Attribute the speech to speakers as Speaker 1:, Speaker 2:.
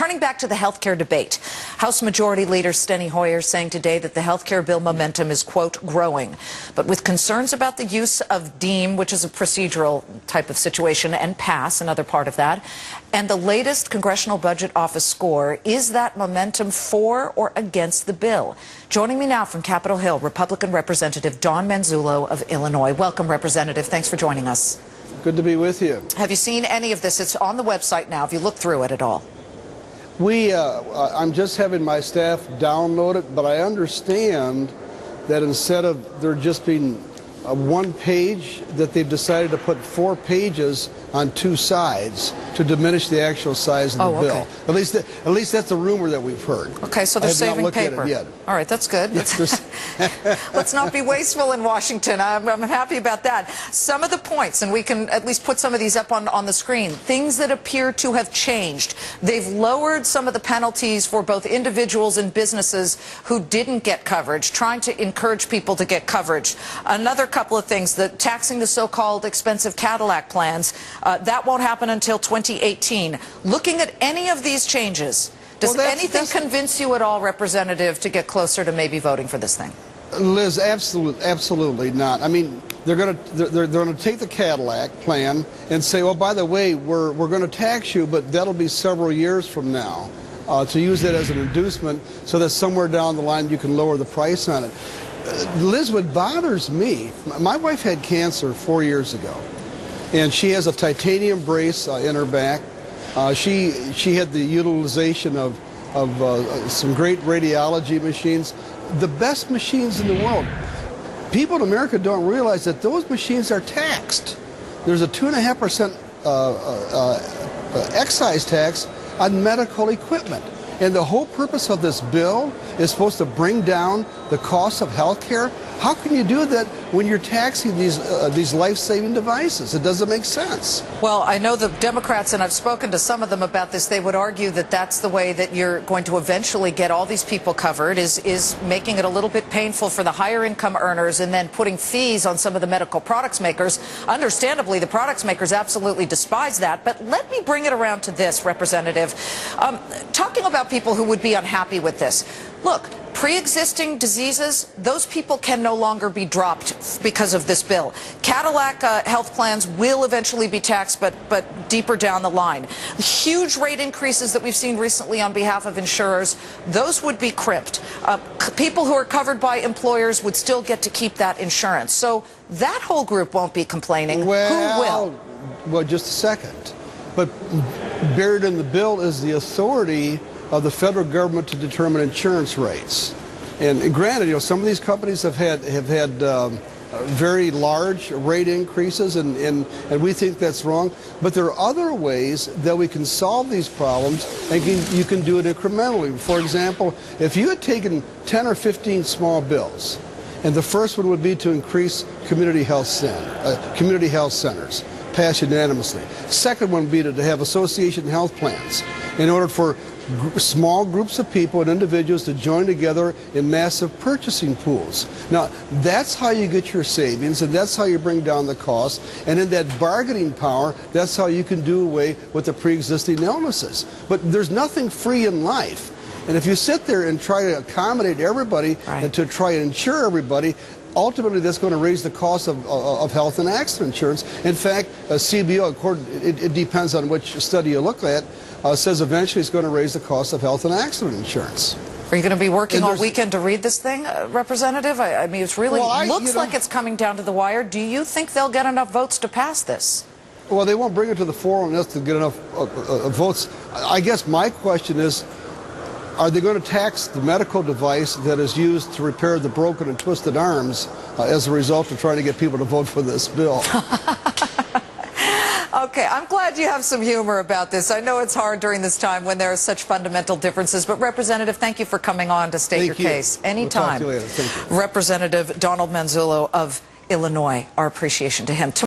Speaker 1: turning back to the health care debate. House Majority Leader Steny Hoyer saying today that the health care bill momentum is, quote, growing. But with concerns about the use of deem, which is a procedural type of situation, and pass, another part of that, and the latest Congressional Budget Office score, is that momentum for or against the bill? Joining me now from Capitol Hill, Republican Representative Don Manzullo of Illinois. Welcome, Representative. Thanks for joining us.
Speaker 2: Good to be with you.
Speaker 1: Have you seen any of this? It's on the website now. Have you looked through it at all?
Speaker 2: I'm just having my staff download it, but I understand that instead of there just being one page, that they've decided to put 4 pages on 2 sides to diminish the actual size of the bill. At least that's a rumor that we've heard.
Speaker 1: Okay, so they're saving paper.
Speaker 2: At it yet.
Speaker 1: All right, that's good. Let's not be wasteful in Washington. I'm happy about that. Some of the points, and we can at least put some of these up on the screen, things that appear to have changed. They've lowered some of the penalties for both individuals and businesses who didn't get coverage, trying to encourage people to get coverage. Another couple of things, taxing the so-called expensive Cadillac plans, that won't happen until 2018. Looking at any of these changes, does anything convince you at all, Representative, to get closer to maybe voting for this thing?
Speaker 2: Liz, absolutely not. I mean, they're going to take the Cadillac plan and say, well, by the way, we're going to tax you, but that'll be several years from now, to use that as an inducement so that somewhere down the line you can lower the price on it. Liz, what bothers me, my wife had cancer 4 years ago, and she has a titanium brace in her back. She had the utilization of some great radiology machines, the best machines in the world. People in America don't realize that those machines are taxed. There's a 2.5% excise tax on medical equipment. And the whole purpose of this bill is supposed to bring down the cost of health care. How can you do that when you're taxing these life-saving devices? It doesn't make sense.
Speaker 1: Well, I know the Democrats, and I've spoken to some of them about this, they would argue that that's the way that you're going to eventually get all these people covered, is making it a little bit painful for the higher income earners and then putting fees on some of the medical products makers. Understandably, the products makers absolutely despise that. But let me bring it around to this, Representative. Talking about people who would be unhappy with this. Look, pre-existing diseases, those people can no longer be dropped because of this bill. Cadillac health plans will eventually be taxed, but deeper down the line. Huge rate increases that we've seen recently on behalf of insurers, those would be crimped. People who are covered by employers would still get to keep that insurance. So that whole group won't be complaining.
Speaker 2: Well,
Speaker 1: who will?
Speaker 2: Well, just a second. But buried in the bill is the authority of the federal government to determine insurance rates. And granted, you know, some of these companies have had very large rate increases, and we think that's wrong. But there are other ways that we can solve these problems, and you can do it incrementally. For example, if you had taken 10 or 15 small bills, and the first one would be to increase community health centers, passed unanimously. Second one would be to have association health plans in order for small groups of people and individuals to join together in massive purchasing pools. Now, that's how you get your savings, and that's how you bring down the cost. And in that bargaining power, that's how you can do away with the pre-existing illnesses. But there's nothing free in life. And if you sit there and try to accommodate everybody and to try and insure everybody, ultimately that's going to raise the cost of health and accident insurance. In fact, CBO, it depends on which study you look at, says eventually it's going to raise the cost of health and accident insurance.
Speaker 1: Are you going to be working all weekend to read this thing, Representative? I mean, it's really looks like it's coming down to the wire. Do you think they'll get enough votes to pass this?
Speaker 2: Well, they won't bring it to the floor unless they get enough votes. I guess my question is, are they going to tax the medical device that is used to repair the broken and twisted arms as a result of trying to get people to vote for this bill?
Speaker 1: Okay, I'm glad you have some humor about this. I know it's hard during this time when there are such fundamental differences, but Representative, thank you for coming on to state your case. Anytime.
Speaker 2: We'll talk to you later. Thank you.
Speaker 1: Representative Donald Manzullo of Illinois, our appreciation to him.